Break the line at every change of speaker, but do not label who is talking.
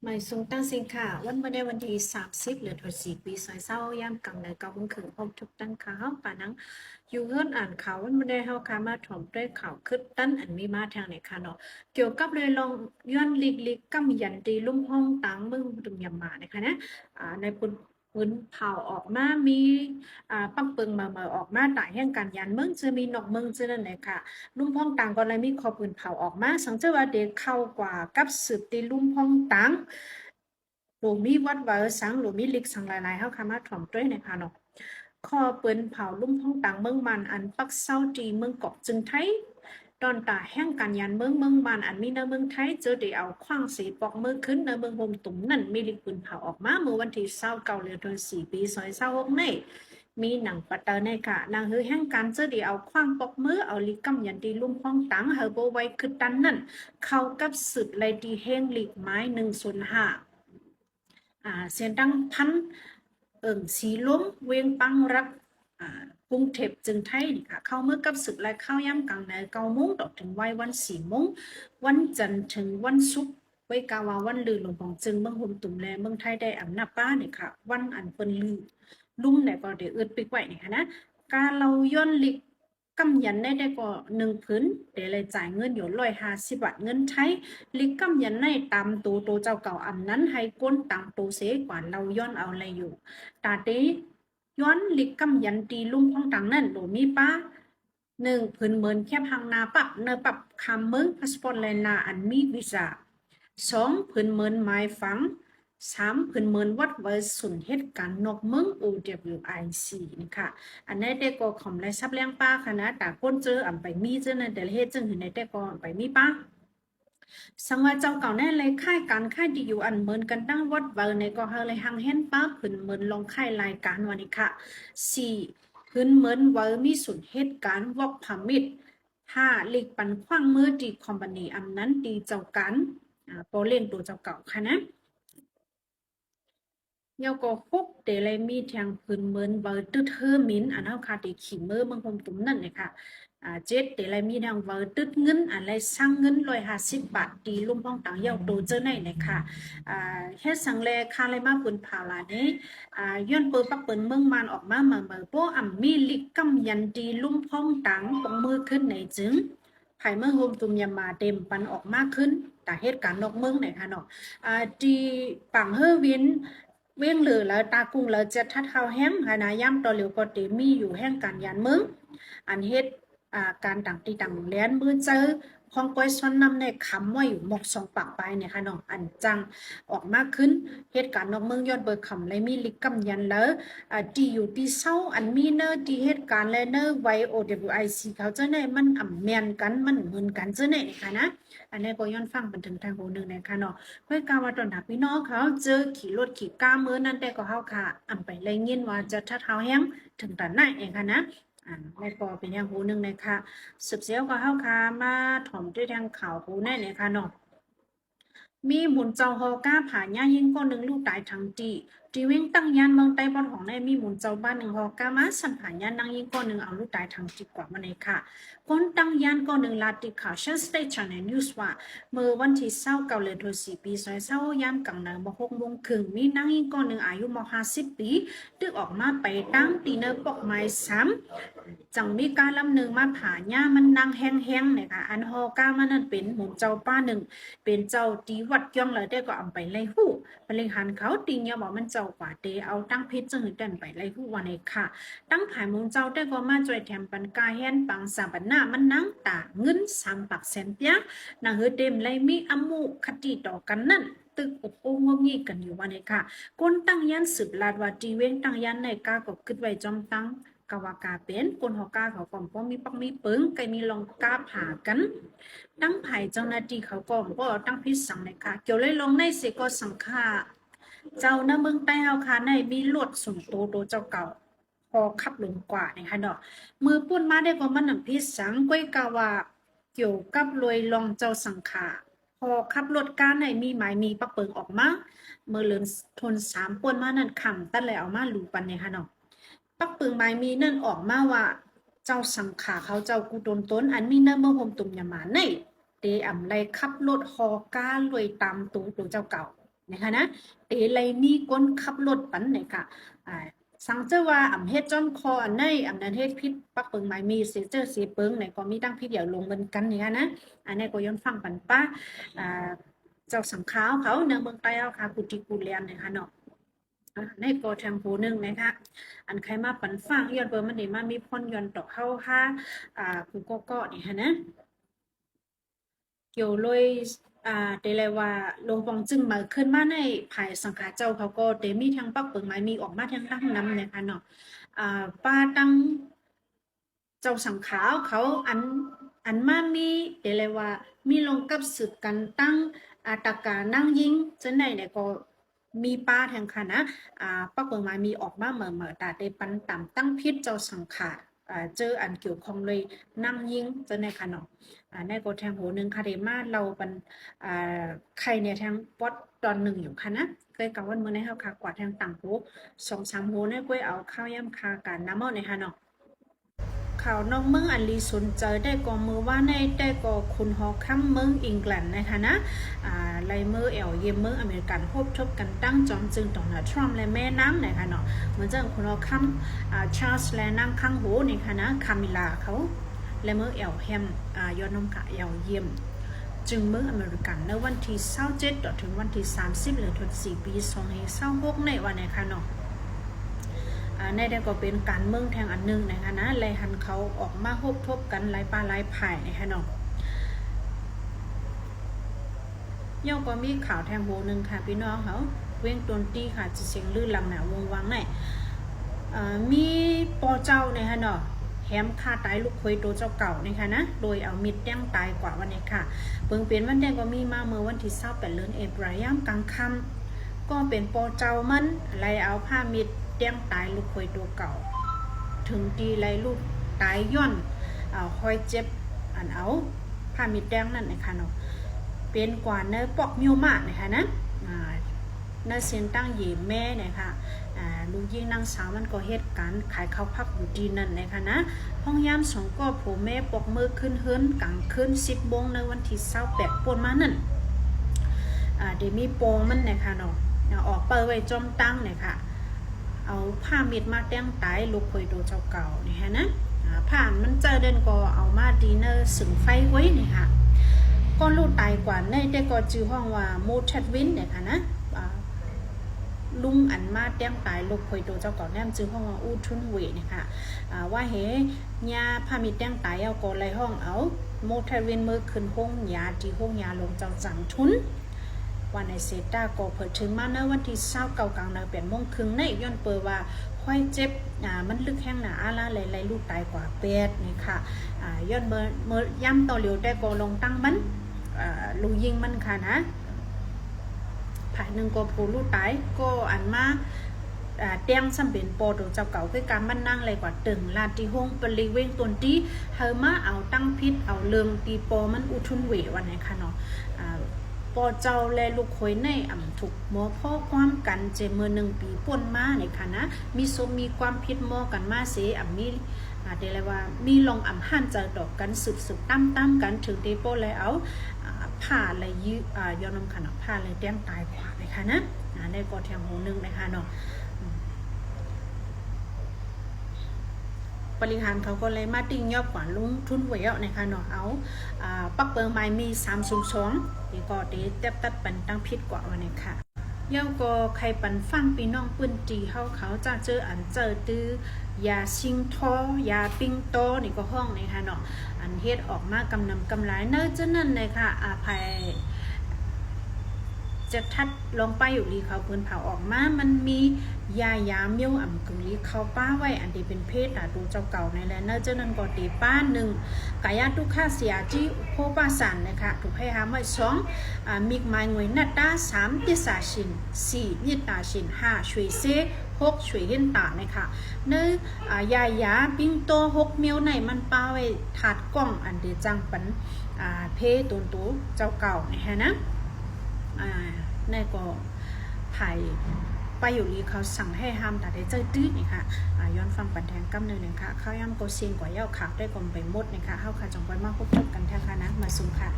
หมายสูงตั้งสินค่ะวันเมื่อได้วันที่30เหลือถอด4 ปีซอยเศร้ายามกลางในเก้าโมงครึ่งพบทุกตั้งข่าวป่านังอยู่เฮือนอ่านข่าววันเมื่อได้เฮาค่ะมาถ่อมด้วยข่าวคึดตั้นอันมีมาทางไหนค่ะเนาะเกี่ยวกับเลยลองย้อนลิกกำยันตีลุ่มห้องตังมึงดุมยำมานะคะนะในปืนเผาออกมามีปังเปิงมาออกมาตายแห่งการยันเมืองจะมีนกเมืองจะนั่นแหละค่ะ ลุ่มพ่องต่างก็เลยมีข้อปืนเผาออกมาสังเกตว่าเด็กเข้ากว่ากับสืบตีลุ่มพ่องต่างหรือมีวัดว่าสังหรือมีลิกสังหลายๆเฮาคามาถ่อมด้วยนะคะเนาะข้อปืนเผาลุ่มพ่องต่างเมืองมันอันปักเศร้าจีเมืองเกาะจึงไทยตอนตาแห่งการยันเมืองมันอันมีในเมืองไทยเจอเดี๋ยวเอาขว้างสีปอกมือขึ้นในเมืองโฮมตุ่มนั่นมีลิกปืนเผาออกมาเมื่อวันที่29เดือน4 ปี2026ในมีหนังปัตเตอร์ในค่ะนางเฮือแห่งการเจอเดี๋ยวเอาขว้างปอกมือเอาลิกกำยันตีลุ่มพ่องตังเฮอโบไว้คือตันนั่นเข้ากับสืบเลยดีแห่งลิกไม้105เสียงดังพันสีล้มเวียงปังรักกรุงเทพจึงไทยนี่ค่ะเข้าเมื่อกับศึกและเข้าย่ำกลางใน9 โมงต่อถึงวัยวัน4 โมงวันจันทร์ถึงวันศุกร์ไว้กาวาวันลือหลวงของจึงเมืองหุ่มตุ่มแลเมืองไทยได้อำนาจป้าเนี่ยค่ะวันอันเปิ้นลือลุ่มเนี่ยก็เดี๋ยวอึดไปไว้นี่ค่ะนะการเราย้อนลิกกำยันได้ก็1 ผืนเดี๋ยวเลยจ่ายเงินอยู่150 บาทเงินไทย ลิกำยันในตามตัวเจ้าเก่าอันนั้นให้ก้นตามตัวเสกว่าเราย้อนเอาอะไรอยู่ตาเตย้อนลิกำยันตีลุ่มของต่างนั่นโดมีป้า1 ผืนเหมือนแคบหางนาปับเนปับคำเมืองพาสปอร์ตแลนนาอันมีวีซ่า2 ผืนเหมือนไม้ฝัง3 ผืนเหมือนวัดไว้สุนเหตุการณ์นอกเมือง OWIC นะคะอันนี้ได้ก็ขอมไรซับเลี้ยงป้าคณะแต่ก้นเจออ่ำไปมีเจอในแต่ละเหตุจึงเห็นในแต่ก็ไปมีป้า สังว่าเจ้าเก่าแน่เลยค่ายการค่ายดีอยู่อันเหมือนกันตั้งวัดเบอร์ในก็เฮาเลยหังเห็นป้าผืนเหมือนลองค่ายรายการวันนี้ค่ะ4ผืนเหมือนเวอร์มีสุนเหตุการณ์วอกพามิด5หลีกปันขว้างมือดีคอมพานีอันนั้นดีเจ้ากันโปเล่นตัวเจ้าเก่าค่ะนะ ยก็ฮกเตเลยมีทางพื้นเมืองเบอร์ตึดเฮอมินอันเฮาคาติขี่มือเมืองคมตุ้มนั่นเลยค่ะเจ็ดเตเลยมีทางเบอร์ตึดเงินอะไรสร้างเงิน150 บาทตีลุ่มห้องต่างเยาโตเจอไหนเลยค่ะเฮ็ดสังแลคาเลยมาปืนเผาลานี้ย้อนเปิดปักเปินเมืองมันออกมาเมื่อโป้อ่ำมีลิกกำยันตีลุ่มห้องต่างปองมือขึ้นในจึงไผ่เมืองโฮมตุมยามาเต็มปันออกมากขึ้นแต่เหตุการณ์นอกเมืองไหนค่ะเนาะดีปังเฮอวิน เว้งเหลือแล้วตากุ้งแล้วจะทัดเท้าแห้มหานาย่ำต่อเหลียวก็เตมีอยู่แห่งการยานมึงอันเฮ็ดการต่างตีต่างเลียนมือเจอของก้อยซ้อนนำในคำว่าอยู่หมก2 ปากไปเนี่ยค่ะน้องอันจังออกมากขึ้นเหตุการณ์นอกเมืองยอดเบอร์คำเลยมีลิกกำยันแล้วที่อยู่ที่เศร้าอันมีเนอร์ที่เหตุการณ์และเนอร์ไวโอเดบิวไอซีเขาเจ้าในมันอ่ำเมียนกันมันเหมือนกันเจ้าในค่ะนะอันนี้ก็ย้อนฟังบันทึงทางหูหนึ่งนะคะเนาะ เพื่อกาวาตอนหาพี่น้องเขาเจอขี่รถขี่ก้ามือนั่นแต่ก็เฮาค่ะอำไปเลยยินว่าจะทัดเฮาแฮมถึงตอนไหนเองค่ะนะแม่ปอเป็นอย่างหูหนึ่งเลยค่ะสืบเสียวก็เฮาค่ะมาถ่อมด้วยทางข่าวหูแน่เลยค่ะเนาะ มีหมุนเจ้าฮอก้าผาญ่ายิ่งก็หนึ่งลูกตายทั้งจีเว้งตั้งยานเมืองใต้บอนของในมีหมุนเจ้าบ้านหนึ่งฮอก้ามาสันผาญ่านนั่งยิ่งก็หนึ่งเอาลูกตายทั้งจีกว่ามาในค่ะคนตั้งยานก็หนึ่งลาติข่าวเชนสเตชันแอนด์นิวส์ว่าเมื่อวันที่29เลยโดย4 ปี2020ยามกลางนาบ่6 โมงครึ่งมีนั่งยิ่งก็หนึ่งอายุม50 ปีตึกออกมาไปตั้งตีเนอร์ปอกไม้จังมีการลำหนึ่งมาผาญ่ามันนั่งแห้งๆเนี่ยค่ะอันฮอก้ามันนั่นเป็นหมุนเจ้าป้าหนึ่ง เป็นเจ้าตีวัดย่องเลยได้ก็เอาไปไล่หู้ไปเลยหันเขาติงเนี่ยบอกมันเจ้ากว่าเตเอาตั้งพิษจึงเดินไปไล่หู้วันนี้ค่ะตั้งผายมุงเจ้าได้ก็มาจ่วยแถมปันกาแฮนปังสาบันหน้ามันนั่งตาเงิน3 ปากแสนเปียนางเฮเต็มไล่มีอมูคติต่อกันนั่นตึกอบโอ้งงี้กันอยู่วันนี้ค่ะคนตั้งยันสืบลาดว่าจีเว้งตั้งยันในกาก็คิดไว้จอมตั้งกาวากาเป็นคนหอกาเขาก็ป้อมีปักมีปึงไกมีลองกาผากัน ตั้งไผ่เจ้าหน้าที่เขาก็ตั้งพิษสังเลยค่ะเกี่ยวเลยลงในเสก็สังฆาเจ้าน้าเมืองใต้เฮาค่ะในมีลวดส่งโตเจ้าเก่าพอขับลงกว่านะคะเนาะมือปุ้นมาได้ก็มันหนังพิษสังก้อยกาว่าเกี่ยวกับรวยลองเจ้าสังขาพอขับรถการในมีหมายมีปะเปิงออกมาเมื่อเลือนทน3 ป่วนมานั่นคำตั้นแล้วเอามาหลูปันเนี่ยค่ะเนาะปักเปิงหมายมีนั่นออกมาว่า เจ้าสังขาเขาเจ้ากูโดนต้นอันมีเนื้อเมื่อหมตุ่มยามาในเตอำไรขับรถฮอก้ารวยตามตัวเจ้าเก่า นะคะนะเตไลมีก้นขับรถปันนะคะสังเจอว่าอ่ำเฮ็ดจ้อนคออันในอ่ำนั้นเฮ็ดพิษปักเปิงหมายมีเสเจอเสียเปิงไหนก็มีตั้งพิษเดี๋ยวลงเหมือนกันเนี่ยนะอันนี้ก็ย้อนฟังปันป้าเจ้าสังขาวเขาเนืองเมืองใต้เอาค่ะกุฏิกุเลียนนะคะเนาะในก็แทงหูหนึ่งนะคะอันใครมาปันฟังย้อนเปิงมันนี่มามีพ่นย้อนต่อเข้าค่ะคุณก็นี่ฮะนะเกี่ยวเลยเดลยว่าลงปองจึงมาขึ้นมาในภายสังขาเจ้าเขาก็เดมีทางปักเปิงไม้มีออกมาทางตั้งน้ำนะคะเนาะป้าตั้งเจ้าสังขาวเขาอันมามีเดลยว่ามีลงกับสืบกันตั้งตากานั่งยิงจะไหนเนี่ยก็มีป้าแทงค่ะนะปักเปิงไม้มีออกมาเหมือตาเดปันต่ำตั้งพิษเจ้าสังขาเจออันเกี่ยวข้องเลยนั่งยิงจะไหนค่ะเนาะในกดแทงหัวหนึ่งคาเดมาเราเป็นใครเนี่ยแทงป๊อตตอนหนึ่งอยู่ค่ะนะเคยกับวันเมื่อในเขาคากวาดแทงต่างหู2-3หัวเนี่ยก้อยเอาข้าวย่ำคาการน้ำมันในค่ะเนาะข่าวนอกเมืองอันลีสนใจได้ก็มือว่าในได้ก็คุณฮอคัมเมืองอังกฤษนะคะนะไลเมอร์เอลเยมเมืองอเมริกันพบทบกันตั้งจอมจึงต่อหน้าทรัมป์และแม่น้ำนะคะเนาะเหมือนเจ้าคุณฮอคัมชาร์ลส์และนางข้างหูนี่ค่ะนะคามิลาเขาและเมื่อเอลแฮมยอดน้ำกะเอลเยี่ยมจึงเมืองอเมริกันในวันที่27ต่อถึงวันที่30หรือถึง4ปี2026ในวันนี้ค่ะเนาะในได้ก็เป็นการเมืองแทงอันนึงนะคะนะไล่หันเขาออกมาทบกันไล่ปลาไล่ไผ่นะคะเนาะย่อก็มีข่าวแทงโบนึงค่ะพี่น้องเขาเว้งตนตีค่ะจะเสียงลื่นลำหนาวงวังไหนมีปอเจ้านะคะเนาะแฮมฆ่าตายลูกเคยตัวเจ้าเก่านะคะนะโดยเอามิดแย่งตายกว่าวันนี้ค่ะเปิงเปลี่ยนวันแดงก็มีมาเมื่อวันที่28เดือนเอพริลกลางค่ำก็เป็นปอเจ้ามันไล่เอาผ้ามิดแย่งตายลูกเคยตัวเก่าถึงตีไล่ลูกตายย่อนคอยเจ็บอันเอาผ้ามิดแดงนั่นนะคะเนาะเป็นกว่าเนื้อปอกมิวมานะคะนะเนื้อเสียงตั้งเหย่แม่เนี่ยค่ะลูกยิ่งนางสาวมันก็เหตุการณ์ขายข้าวพักอยู่ดีนั่นนะคะนะห้องยามสองก็ผัวแม่ปอกมือขึ้นเฮิรนกลางคืน10 โมงในวันที่28ปนมานั่นเดี๋ยวมีโปงมันนะคะเนาะออกเปิดไว้จอมตั้งเนี่ยค่ะเอาผ้ามิดมาแต้งตายลูกเคยโดนเจ้าเก่าเนี่ยฮะนะผ่านมันเจอเดินก็เอามาดีเนอร์สึงไฟไว้เนี่ยค่ะก้อนลูกตายกว่าในได้ก็จื่อห้องว่าโมชัดวินเนี่ยค่ะนะลุงอันมาแต้มตายลูกเคยโดนเจ้าเก่าแนมจื่อห้องว่าอูทุนเวเนี่ยค่ะว่าเฮยาพามีแต้มตายเอาก็ไล่ห้องเอาโมชัดวินมือขึ้นห้องยาที่ห้องยาลงเจ้าจังทุนวันในเซตาก็เปิดถึงมาในวันที่29กลางนา8 โมงครึ่งในย้อนเปิดว่าค่อยเจ็บมันลึกแห้งหนาอาละไหลลูกตายกว่า8นี่ค่ะย้อนเมื่อย่ำต่อเหลียวได้ก็ลงตั้งมันลูยิงมันค่ะนะผ่านหนึ่งก็ผู้ลูกตายก็อันมาเตียงสำเป็นโปรดเจ้าเก่าคือการมันนั่งเลยกว่าตึงลาตีห้องบริเวณตนที่เฮามาเอาตั้งพิษเอาเลืองตีโปมันอุทุนเววันไหนค่ะเนาะปอเจ้าและลูกคอยในถูกหมอพ่อความกันเจมือ1 ปีป่นมาในค่ะนะมีสมมีความพิษหมอกันมาเสมีเดี๋ยวเลยว่ามีลองหันเจอดอกกันสืบตั้มกันถึงตีโปเลยเอาผ่าเลยย้อนน้ำขันผ่าเลยเตี้ยมตายกว่าเลยค่ะนะในกอแทงหูนึงนะคะเนาะบริหารเขาก็เลยมาติ้งยอบกว่าลุงทุนหวยเอานะคะเนาะเอาปักเปิงไม้มี302นี่ก็ตีเต็บตัดปันตั้งพิษกว่าวันนี้ค่ะเย้าก็ใครปันฟังปีน้องปืนจีเขาจะเจออันเจอตื้อยาซิงทอยาปิ้งโตนี่ก็ห้องนะคะเนาะอันเฮ็ดออกมากำนำกำไรเนื้อเจ้านั่นเลยค่ะภัยจะทัดลงไปอยู่ลีเขาพื้นเผาออกมามันมียาเมียวกึ่งลีเขาป้าไว้อันที่เป็นเพศดูเจ้าเก่าในแลนเนอร์เจ้านั้นก็ตีป้า1กายาทุกข้าเสียจีโคป้าสันนะคะถูกให้หาไว้2มีไม้งวยนัดตา3ติสาชิน4ยิตาชิน5ช่วยเซ6ช่วยเห็นตานะคะเนื้อยาปิ้งโต6เมียวในมันป้าไว้ถาดกล้องอันเดจังปันเพตุนตูเจ้าเก่านะคะนะในก็ถ่ายไปอยู่ลีเขาสั่งให้ห้ามแต่ได้เจอตื้อนี่ค่ะย้อนฟังปันแทงกำเนิดหนึ่งค่ะข้าวย่ำโกเซียนกว่าเย้าขาวได้กลมไปหมดนี่ค่ะเข้าค่ะจังไว้มาพบกันแท้ค่ะนะมาซุ่มค่ะ